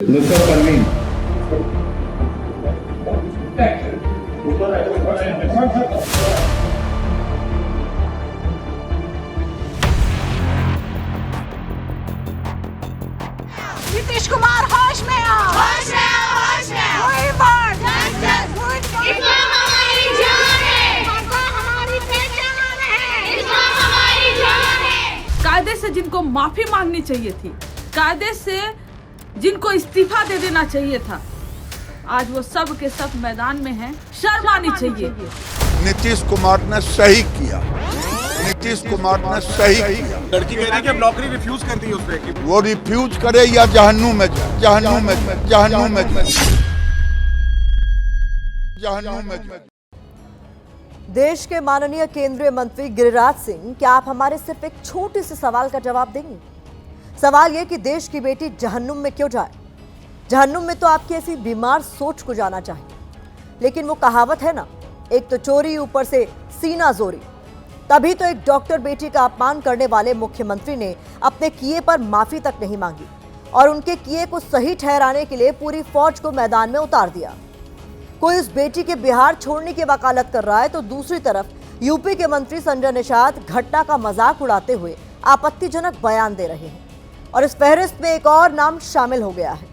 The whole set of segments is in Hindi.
Mr. Parveen. नीतीश कुमार होश में आओ, होश में आओ, होश में आओ। कोई बात इस्लाम हमारी जान है, हमारी पहचान है। इस्लाम हमारी जान है। कायदे से जिनको माफी मांगनी चाहिए थी, कायदे से जिनको इस्तीफा दे देना चाहिए था, आज वो सब के सब मैदान में हैं। शर्म आनी चाहिए। नीतीश कुमार ने सही किया, नीतीश कुमार ने सही किया। लड़की कह रही कि अब नौकरी रिफ्यूज कर दी उसने कि वो रिफ्यूज करे या जहन्नुम में जाए, जहन्नुम में जाए, जहन्नुम में जाए, जहन्नुम में जाए। देश के माननीय केंद्रीय मंत्री गिरिराज सिंह, क्या आप हमारे सिर्फ एक छोटे से सवाल का जवाब देंगे? सवाल यह कि देश की बेटी जहन्नुम में क्यों जाए? जहन्नुम में तो आपकी ऐसी बीमार सोच को जाना चाहिए। लेकिन वो कहावत है ना, एक तो चोरी ऊपर से सीना जोरी। तभी तो एक डॉक्टर बेटी का अपमान करने वाले मुख्यमंत्री ने अपने किए पर माफी तक नहीं मांगी और उनके किए को सही ठहराने के लिए पूरी फौज को मैदान में उतार दिया। कोई उस बेटी के बिहार छोड़ने की वकालत कर रहा है तो दूसरी तरफ यूपी के मंत्री संजय निषाद घटना का मजाक उड़ाते हुए आपत्तिजनक बयान दे रहे हैं। और इस फहरिस्त में एक और नाम शामिल हो गया है।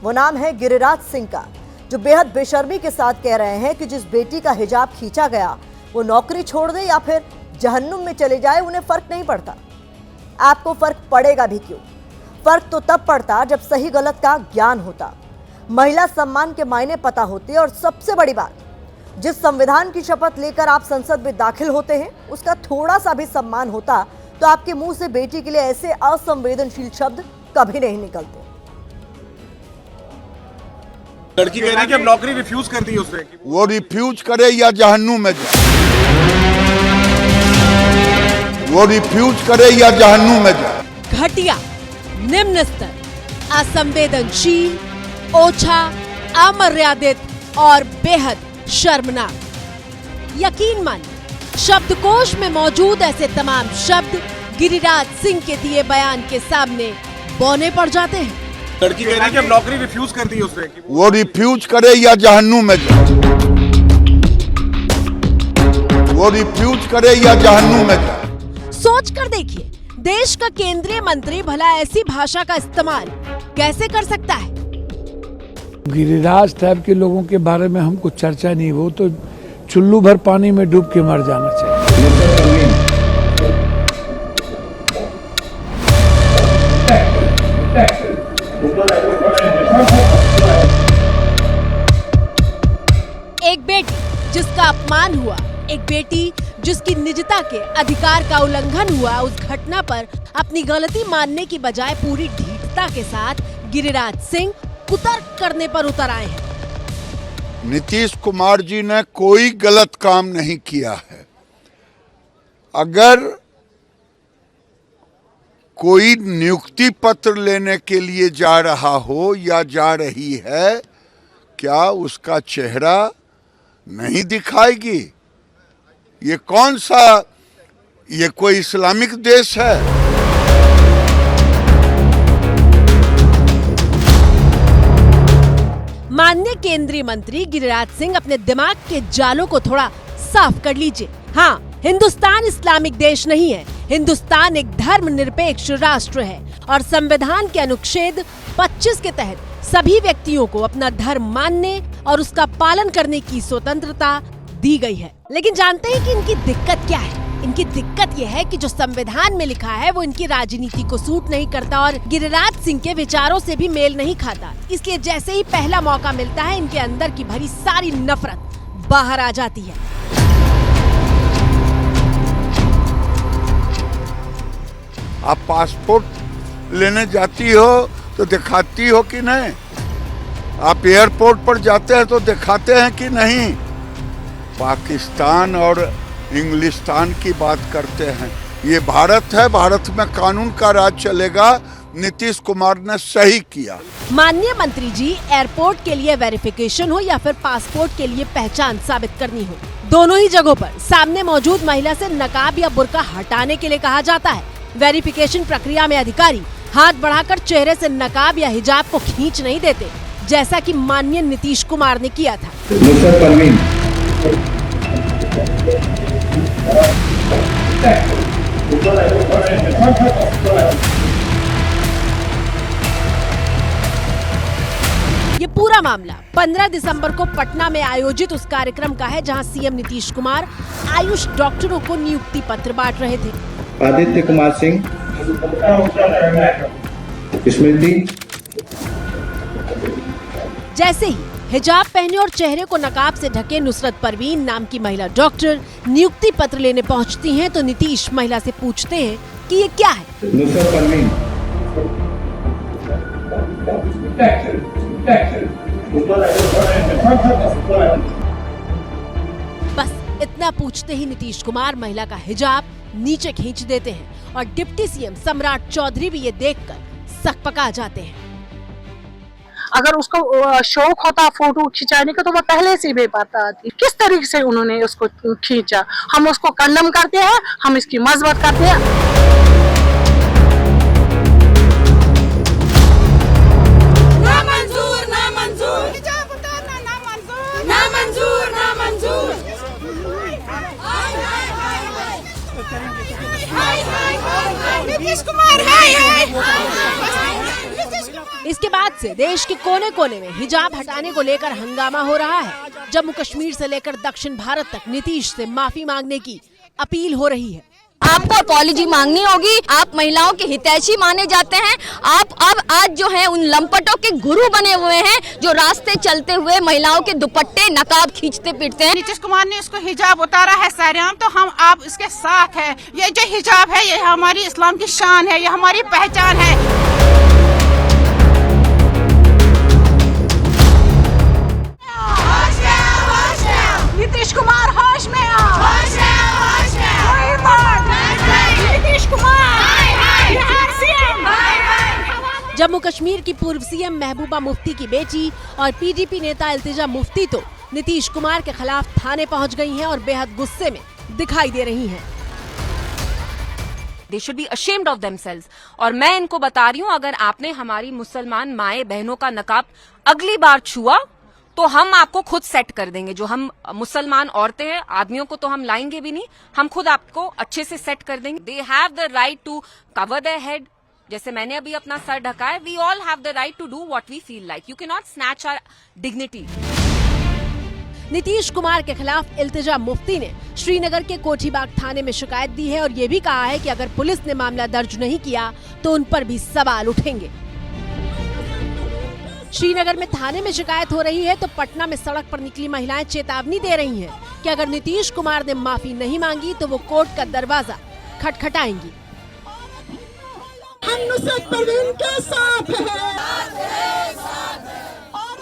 वो नाम है गिरिराज सिंह का, जो बेहद बेशर्मी के साथ कह रहे हैं कि जिस बेटी का हिजाब खींचा गया वो नौकरी छोड़ दे या फिर जहन्नुम में चले जाए, उन्हें फर्क नहीं पड़ता। आपको फर्क पड़ेगा भी क्यों? फर्क तो तब पड़ता जब सही गलत का ज्ञान होता, महिला सम्मान के मायने पता होते और सबसे बड़ी बात, जिस संविधान की शपथ लेकर आप संसद में दाखिल होते हैं उसका थोड़ा सा भी सम्मान होता तो आपके मुंह से बेटी के लिए ऐसे असंवेदनशील शब्द कभी नहीं निकलते। लड़की कह रही कि अब नौकरी रिफ्यूज कर दी उसने कि वो रिफ्यूज करे या जहन्नुम में जाए, वो रिफ्यूज करे या जहन्नुम में जाए। घटिया, निम्न स्तर, असंवेदनशील, ओछा, अमर्यादित और बेहद शर्मनाक। यकीन मानिए, शब्दकोश में मौजूद ऐसे तमाम शब्द गिरिराज सिंह के दिए बयान के सामने बौने पड़ जाते हैं। लड़की कह रही कि अब नौकरी रिफ्यूज कर दी उसने कि वो रिफ्यूज करे या जहन्नुम में जाए, वो रिफ्यूज करे या जहन्नुम में जाए। सोच कर देखिए, देश का केंद्रीय मंत्री भला ऐसी भाषा का इस्तेमाल कैसे कर सकता है? गिरिराज टाइप के लोगों के बारे में हमको चर्चा नहीं, वो तो चुल्लू भर पानी में डूब के मर जाना चाहिए। Mr. Parveen. एक बेटी जिसका अपमान हुआ, एक बेटी जिसकी निजता के अधिकार का उल्लंघन हुआ, उस घटना पर अपनी गलती मानने की बजाय पूरी ढीठता के साथ गिरिराज सिंह कुतर्क करने पर उतर आए हैं। नीतीश कुमार जी ने कोई गलत काम नहीं किया है। अगर कोई नियुक्ति पत्र लेने के लिए जा रहा हो या जा रही है, क्या उसका चेहरा नहीं दिखाएगी? ये कौन सा, ये कोई इस्लामिक देश है? माननीय केंद्रीय मंत्री गिरिराज सिंह, अपने दिमाग के जालों को थोड़ा साफ कर लीजिए। हाँ, हिंदुस्तान इस्लामिक देश नहीं है। हिंदुस्तान एक धर्मनिरपेक्ष राष्ट्र है और संविधान के अनुच्छेद 25 के तहत सभी व्यक्तियों को अपना धर्म मानने और उसका पालन करने की स्वतंत्रता दी गई है। लेकिन जानते हैं कि इनकी दिक्कत क्या है? इनकी दिक्कत यह है कि जो संविधान में लिखा है वो इनकी राजनीति को सूट नहीं करता और गिरिराज सिंह के विचारों से भी मेल नहीं खाता। इसलिए जैसे ही पहला मौका मिलता है, इनके अंदर की भरी सारी नफरत बाहर आ जाती है। आप पासपोर्ट लेने जाती हो तो दिखाती हो कि नहीं? आप एयरपोर्ट पर जाते हैं तो दिखाते हैं कि नहीं? पाकिस्तान और इंग्लिस्तान की बात करते हैं। ये भारत है, भारत में कानून का राज चलेगा। नीतीश कुमार ने सही किया। माननीय मंत्री जी, एयरपोर्ट के लिए वेरिफिकेशन हो या फिर पासपोर्ट के लिए पहचान साबित करनी हो, दोनों ही जगहों पर सामने मौजूद महिला से नकाब या बुर्का हटाने के लिए कहा जाता है। वेरिफिकेशन प्रक्रिया में अधिकारी हाथ बढ़ाकर चेहरे से नकाब या हिजाब को खींच नहीं देते, जैसा कि माननीय नीतीश कुमार ने किया था। नुसरत परवीन ये पूरा मामला 15 दिसंबर को पटना में आयोजित उस कार्यक्रम का है जहां सीएम नीतीश कुमार आयुष डॉक्टरों को नियुक्ति पत्र बांट रहे थे। आदित्य कुमार सिंह, स्मृति। जैसे ही हिजाब पहने और चेहरे को नकाब से ढके नुसरत परवीन नाम की महिला डॉक्टर नियुक्ति पत्र लेने पहुंचती हैं तो नीतीश महिला से पूछते हैं कि ये क्या है। नुसरत परवीन बस इतना पूछते ही नीतीश कुमार महिला का हिजाब नीचे खींच देते हैं और डिप्टी सीएम सम्राट चौधरी भी ये देखकर सकपका जाते हैं। अगर उसको शौक होता फोटो खिंचाने का तो वो पहले से भी पता थी किस तरीके से उन्होंने उसको खींचा। हम उसको कंडम करते हैं, हम इसकी मजबत करते हैं। इसके बाद से देश के कोने कोने में हिजाब हटाने को लेकर हंगामा हो रहा है। जम्मू कश्मीर से लेकर दक्षिण भारत तक नीतीश से माफी मांगने की अपील हो रही है। आपको अपॉलॉजी मांगनी होगी। आप महिलाओं के हितैषी माने जाते हैं। आप अब आज जो है उन लंपटों के गुरु बने हुए हैं जो रास्ते चलते हुए महिलाओं के दुपट्टे नकाब खींचते फिरते हैं। नीतीश कुमार ने इसको हिजाब उतारा है सरेआम, तो हम आप इसके साथ है। ये जो हिजाब है ये हमारी इस्लाम की शान है, ये हमारी पहचान है। नीतीश कुमार होश में आओ। नीतीश कुमार जम्मू कश्मीर की पूर्व सीएम महबूबा मुफ्ती की बेटी और पीडीपी नेता इल्तिजा मुफ्ती तो नीतीश कुमार के खिलाफ थाने पहुंच गई हैं और बेहद गुस्से में दिखाई दे रही हैं। They should be ashamed of themselves। और मैं इनको बता रही हूँ, अगर आपने हमारी मुसलमान माए बहनों का नकाब अगली बार छुआ तो हम आपको खुद सेट कर देंगे। जो हम मुसलमान औरतें हैं, आदमियों को तो हम लाएंगे भी नहीं, हम खुद आपको अच्छे से सेट कर देंगे। They have the right to cover their head, जैसे मैंने अभी अपना सर ढका है। We all have the right to do what we feel like. You can not snatch our dignity. Nitish Kumar के खिलाफ इल्तिजा मुफ्ती ने श्रीनगर के कोठीबाग थाने में शिकायत दी है और ये भी कहा है कि अगर पुलिस ने मामला दर्ज नहीं किया तो उन पर भी सवाल उठेंगे। श्रीनगर में थाने में शिकायत हो रही है तो पटना में सड़क पर निकली महिलाएं चेतावनी दे रही हैं कि अगर नीतीश कुमार ने माफी नहीं मांगी तो वो कोर्ट का दरवाजा खटखटाएंगी। हम नुसरत परवीन के साथ हैं।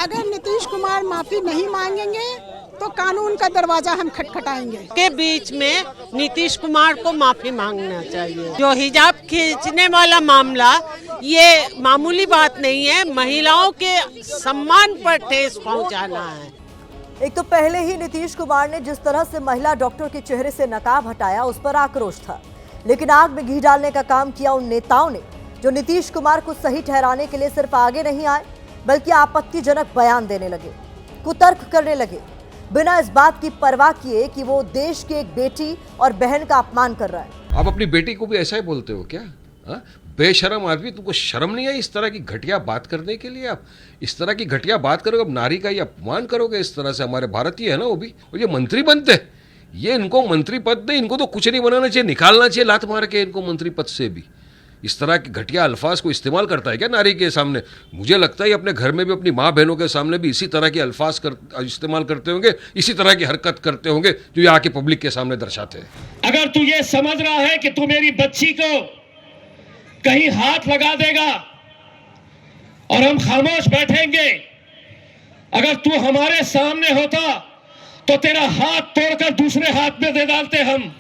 अगर नीतीश कुमार माफी नहीं मांगेंगे तो कानून का दरवाजा हम खटखटाएंगे। के बीच में नीतीश कुमार को माफी मांगना चाहिए। जो हिजाब खींचने वाला मामला ये मामूली बात नहीं है, महिलाओं के सम्मान पर ठेस पहुंचाना है। एक तो पहले ही नीतीश कुमार ने जिस तरह से महिला डॉक्टर के चेहरे से नकाब हटाया उस पर आक्रोश था, लेकिन आग में घी डालने का काम किया उन नेताओं ने जो नीतीश कुमार को सही ठहराने के लिए सिर्फ आगे नहीं आए बल्कि आपत्तिजनक बयान देने लगे, कुतर्क करने लगे, बिना इस बात की परवाह किए कि वो देश की एक बेटी और बहन का अपमान कर रहा है। आप अपनी बेटी को भी ऐसा ही बोलते हो क्या? हा? बेशरम आदमी, तुमको शर्म नहीं आई इस तरह की घटिया बात करने के लिए? आप इस तरह की घटिया बात करोगे, अब नारी का ही अपमान करोगे इस तरह से। हमारे भारतीय है ना वो भी, और ये मंत्री बनते हैं, ये इनको मंत्री पद नहीं, इनको तो कुछ नहीं बनाना चाहिए, निकालना चाहिए लात मार के इनको मंत्री पद से भी। इस तरह के घटिया अल्फाज को इस्तेमाल करता है क्या नारी के सामने? मुझे लगता है अपने घर में भी अपनी माँ बहनों के सामने भी इसी तरह के अल्फाज इस्तेमाल करते होंगे, इसी तरह की हरकत करते होंगे जो ये आके पब्लिक के सामने दर्शाते हैं। अगर तू ये समझ रहा है कि तू मेरी बच्ची को कहीं हाथ लगा देगा और हम खामोश बैठेंगे, अगर तू हमारे सामने होता तो तेरा हाथ तोड़कर दूसरे हाथ में दे डालते हम।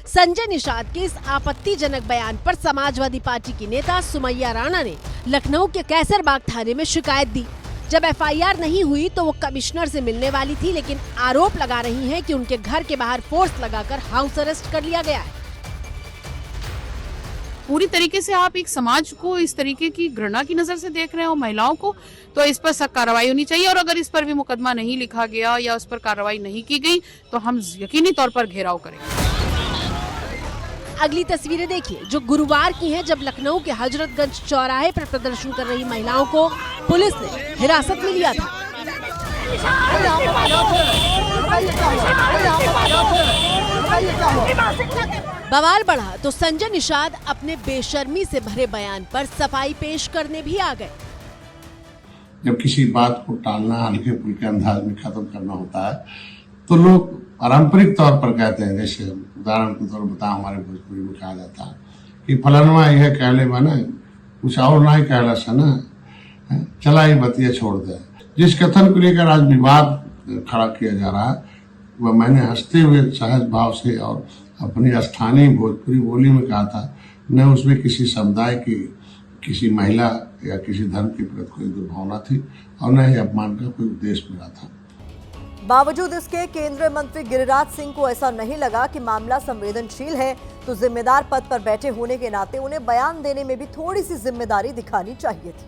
संजय निषाद के इस आपत्तिजनक बयान पर समाजवादी पार्टी की नेता सुमैया राणा ने लखनऊ के कैसरबाग थाने में शिकायत दी। जब एफआईआर नहीं हुई तो वो कमिश्नर से मिलने वाली थी, लेकिन आरोप लगा रही हैं कि उनके घर के बाहर फोर्स लगाकर हाउस अरेस्ट कर लिया गया है। पूरी तरीके से आप एक समाज को इस तरीके की घृणा की नजर से देख रहे हो महिलाओं को, तो इस पर सख्त कार्रवाई होनी चाहिए। और अगर इस पर भी मुकदमा नहीं लिखा गया या उस पर कार्रवाई नहीं की गई तो हम यकीनी तौर पर घेराव करेंगे। अगली तस्वीरें देखिए जो गुरुवार की हैं, जब लखनऊ के हजरतगंज चौराहे पर प्रदर्शन कर रही महिलाओं को पुलिस ने हिरासत में लिया था। बवाल बढ़ा तो संजय निषाद अपने बेशर्मी से भरे बयान पर सफाई पेश करने भी आ गए। जब किसी बात को टालना, हल्के फुल्के अंदाज में खत्म करना होता है तो लोग पारंपरिक तौर पर कहते हैं, जैसे उदाहरण के तौर पर बता हमारे भोजपुरी में कहा जाता है कि फलनवा यह कहले बने कुछ और ना ही कहला सना, चला ही बतिया छोड़ दे। जिस कथन को लेकर आज विवाद खड़ा किया जा रहा है वह मैंने हंसते हुए सहज भाव से और अपनी स्थानीय भोजपुरी बोली में कहा था। न उसमें किसी समुदाय की, किसी महिला या किसी धर्म के प्रति कोई दुर्भावना थी और न ही अपमान का कोई उद्देश्य मिला था। बावजूद इसके केंद्रीय मंत्री गिरिराज सिंह को ऐसा नहीं लगा कि मामला संवेदनशील है तो जिम्मेदार पद पर बैठे होने के नाते उन्हें बयान देने में भी थोड़ी सी जिम्मेदारी दिखानी चाहिए थी।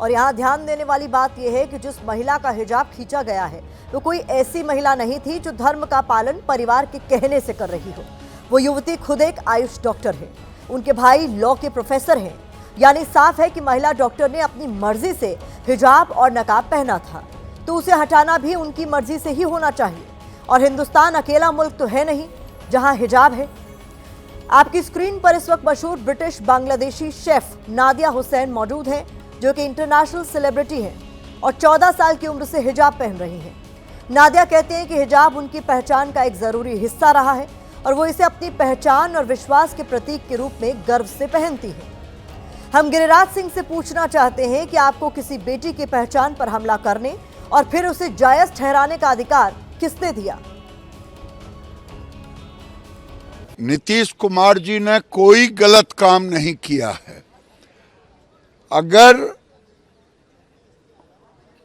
और यहाँ ध्यान देने वाली बात यह है कि जिस महिला का हिजाब खींचा गया है वो कोई ऐसी महिला नहीं थी जो धर्म का पालन परिवार के कहने से कर रही हो। वो युवती खुद एक आयुष डॉक्टर है, उनके भाई लॉ के प्रोफेसर हैं। यानी साफ है कि महिला डॉक्टर ने अपनी मर्जी से हिजाब और नकाब पहना था तो उसे हटाना भी उनकी मर्जी से ही होना चाहिए। और हिंदुस्तान अकेला मुल्क तो है नहीं जहां हिजाब है। आपकी स्क्रीन पर इस वक्त मशहूर ब्रिटिश बांग्लादेशी शेफ नादिया हुसैन मौजूद हैं जो कि इंटरनेशनल सेलिब्रिटी हैं और 14 साल की उम्र से हिजाब पहन रही हैं। नादिया कहते हैं कि हिजाब उनकी पहचान का एक जरूरी हिस्सा रहा है और वो इसे अपनी पहचान और विश्वास के प्रतीक के रूप में गर्व से पहनती हैं। हम गिरिराज सिंह से पूछना चाहते हैं कि आपको किसी बेटी की पहचान पर हमला करने और फिर उसे जायज ठहराने का अधिकार किसने दिया? नीतीश कुमार जी ने कोई गलत काम नहीं किया है। अगर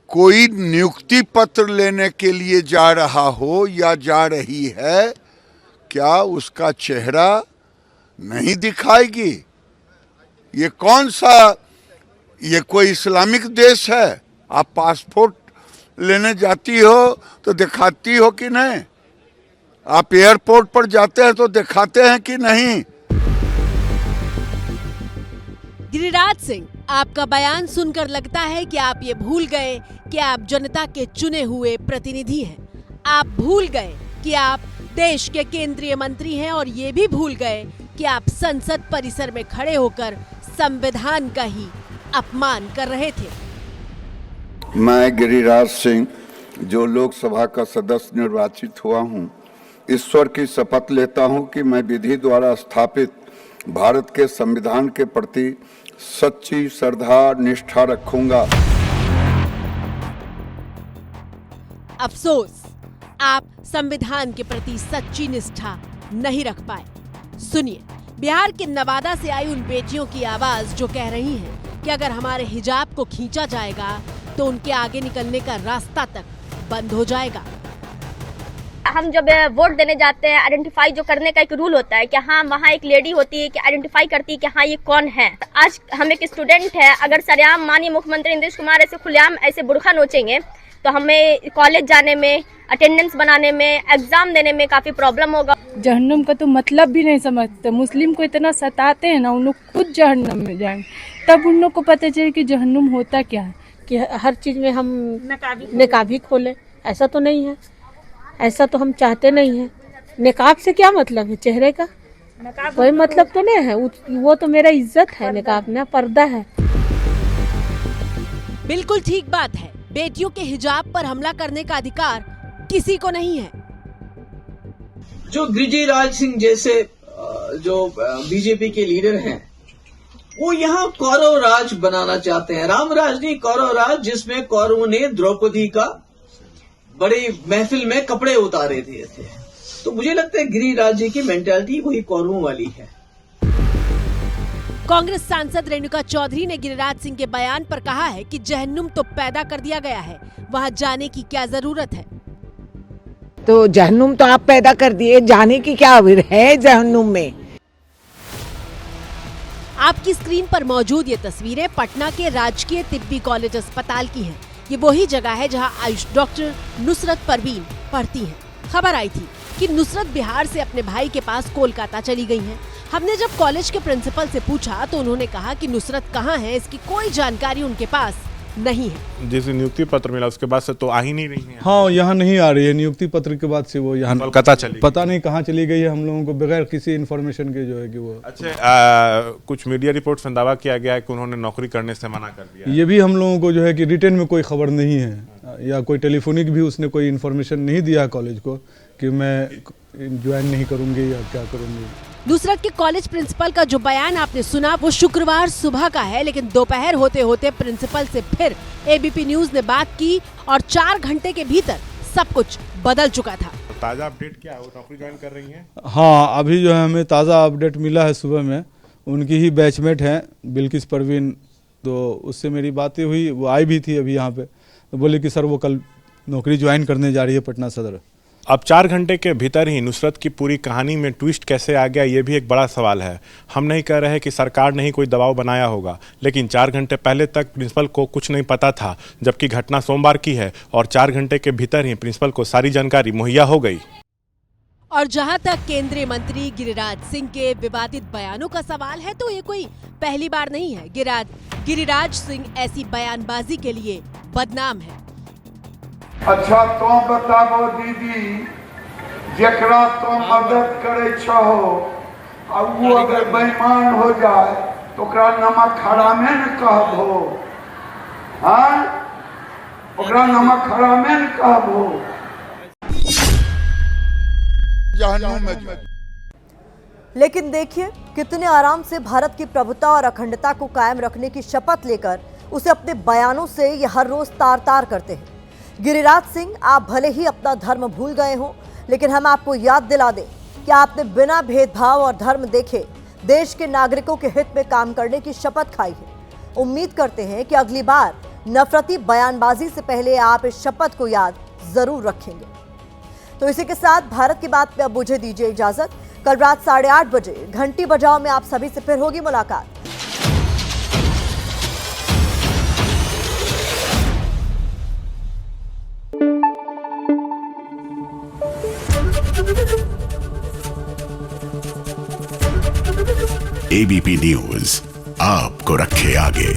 कोई नियुक्ति पत्र लेने के लिए जा रहा हो या जा रही है, क्या उसका चेहरा नहीं दिखाएगी? ये कौन सा, ये कोई इस्लामिक देश है? आप पासपोर्ट लेने जाती हो तो दिखाती हो कि नहीं? आप एयरपोर्ट पर जाते हैं तो दिखाते हैं कि नहीं? गिरिराज सिंह, आपका बयान सुनकर लगता है कि आप ये भूल गए कि आप जनता के चुने हुए प्रतिनिधि हैं। आप भूल गए कि आप देश के केंद्रीय मंत्री हैं और ये भी भूल गए कि आप संसद परिसर में खड़े होकर संविधान का ही अपमान कर रहे थे। मैं गिरिराज सिंह, जो लोकसभा का सदस्य निर्वाचित हुआ हूं, ईश्वर की शपथ लेता हूं कि मैं विधि द्वारा स्थापित भारत के संविधान के प्रति सच्ची श्रद्धा निष्ठा रखूंगा। अफसोस, आप संविधान के प्रति सच्ची निष्ठा नहीं रख पाए। सुनिए बिहार के नवादा से आई उन बेटियों की आवाज जो कह रही हैं कि अगर हमारे हिजाब को खींचा जाएगा तो उनके आगे निकलने का रास्ता तक बंद हो जाएगा। हम जब वोट देने जाते हैं, आइडेंटिफाई जो करने का एक रूल होता है कि हाँ वहाँ एक लेडी होती है कि आइडेंटिफाई करती है कि हाँ ये कौन है। आज हम एक स्टूडेंट है, अगर सरेआम माननीय मुख्यमंत्री नीतीश कुमार ऐसे खुलेआम ऐसे बुरखा नोचेंगे तो हमें कॉलेज जाने में, अटेंडेंस बनाने में, एग्जाम देने में काफी प्रॉब्लम होगा। जहन्नुम का तो मतलब भी नहीं समझते। मुस्लिम को इतना सताते हैं ना, उन लोग खुद जहन्नुम में जाएंगे तब उन लोग को पता चले कि जहन्नुम होता क्या है। कि हर चीज में हम निकाब ही खोले, ऐसा तो नहीं है, ऐसा तो हम चाहते नहीं है। निकाब से क्या मतलब है? चेहरे का कोई मतलब तो नहीं है। वो तो मेरा इज्जत है, निकाब में पर्दा है। बिल्कुल ठीक बात है, बेटियों के हिजाब पर हमला करने का अधिकार किसी को नहीं है। जो गिरिराज सिंह जैसे जो बीजेपी के लीडर हैं, वो यहाँ कौरव राज बनाना चाहते हैं। राम राज नहीं, कौरव राज, जिसमें कौरवों ने द्रौपदी का बड़ी महफिल में कपड़े उतारे थे। तो मुझे लगता है गिरिराज जी की मेंटालिटी वही कौरवों वाली है। कांग्रेस सांसद रेणुका चौधरी ने गिरिराज सिंह के बयान पर कहा है कि जहन्नुम तो पैदा कर दिया गया है, वहां जाने की क्या जरूरत है। तो जहन्नुम तो आप पैदा कर दिए, जाने की क्या है जहन्नुम में। आपकी स्क्रीन पर मौजूद ये तस्वीरें पटना के राजकीय तिब्बी कॉलेज अस्पताल की हैं। ये वही जगह है जहां आयुष डॉक्टर नुसरत परवीन पढ़ती हैं। खबर आई थी कि नुसरत बिहार से अपने भाई के पास कोलकाता चली गई हैं। हमने जब कॉलेज के प्रिंसिपल से पूछा तो उन्होंने कहा कि नुसरत कहाँ है, इसकी कोई जानकारी उनके पास नहीं है। जिस नियुक्ति पत्र मिला उसके बाद से तो आ ही नहीं रही है। हाँ, यहाँ नहीं आ रही है। नियुक्ति पत्र के बाद से वो यहाँ कोलकाता चली, पता नहीं कहाँ चली गई है। हम लोगों को बगैर किसी इन्फॉर्मेशन के जो है कि वो कुछ मीडिया रिपोर्ट्स में दावा किया गया है कि उन्होंने नौकरी करने से मना कर दिया। ये भी हम लोगों को जो है कि रिटर्न में कोई खबर नहीं है या कोई टेलीफोनिक भी उसने कोई इन्फॉर्मेशन नहीं दिया कॉलेज को कि मैं ज्वाइन नहीं करूंगी या क्या करूंगी। नुसरत के कॉलेज प्रिंसिपल का जो बयान आपने सुना वो शुक्रवार सुबह का है, लेकिन दोपहर होते होते प्रिंसिपल से फिर एबीपी न्यूज ने बात की और 4 घंटे के भीतर सब कुछ बदल चुका था। ताजा अपडेट क्या है, वो नौकरी ज्वाइन कर रही हैं? हाँ, अभी जो है हमें ताज़ा अपडेट मिला है सुबह में। उनकी ही बैचमेट हैं बिल्किस परवीन, तो उससे मेरी बातें हुई। वो आई भी थी अभी यहाँ पे, तो बोले कि सर वो कल नौकरी ज्वाइन करने जा रही है पटना सदर। अब 4 घंटे के भीतर ही नुसरत की पूरी कहानी में ट्विस्ट कैसे आ गया, ये भी एक बड़ा सवाल है। हम नहीं कह रहे कि सरकार ने ही कोई दबाव बनाया होगा, लेकिन 4 घंटे पहले तक प्रिंसिपल को कुछ नहीं पता था, जबकि घटना सोमवार की है और 4 घंटे के भीतर ही प्रिंसिपल को सारी जानकारी मुहैया हो गई। और जहां तक केंद्रीय मंत्री गिरिराज सिंह के विवादित बयानों का सवाल है, तो ये कोई पहली बार नहीं है। गिरिराज सिंह ऐसी बयानबाजी के लिए बदनाम है। अच्छा तो बताबो दीदी, जेकरा तो मदद करे छहो अब वो अगर बेईमान हो जाए तो ओकरा नमक हरामे न कहबो। हाँ, ओकरा नमक हरामे न कहबो। लेकिन देखिए कितने आराम से भारत की प्रभुता और अखंडता को कायम रखने की शपथ लेकर उसे अपने बयानों से ये हर रोज तार तार करते हैं। गिरिराज सिंह, आप भले ही अपना धर्म भूल गए हो, लेकिन हम आपको याद दिला दें कि आपने बिना भेदभाव और धर्म देखे देश के नागरिकों के हित में काम करने की शपथ खाई है। उम्मीद करते हैं कि अगली बार नफरती बयानबाजी से पहले आप इस शपथ को याद जरूर रखेंगे। तो इसी के साथ भारत की बात में अब मुझे दीजिए इजाजत। कल रात 8:30 बजे घंटी बजाओ में आप सभी से फिर होगी मुलाकात। एबीपी न्यूज आपको रखे आगे।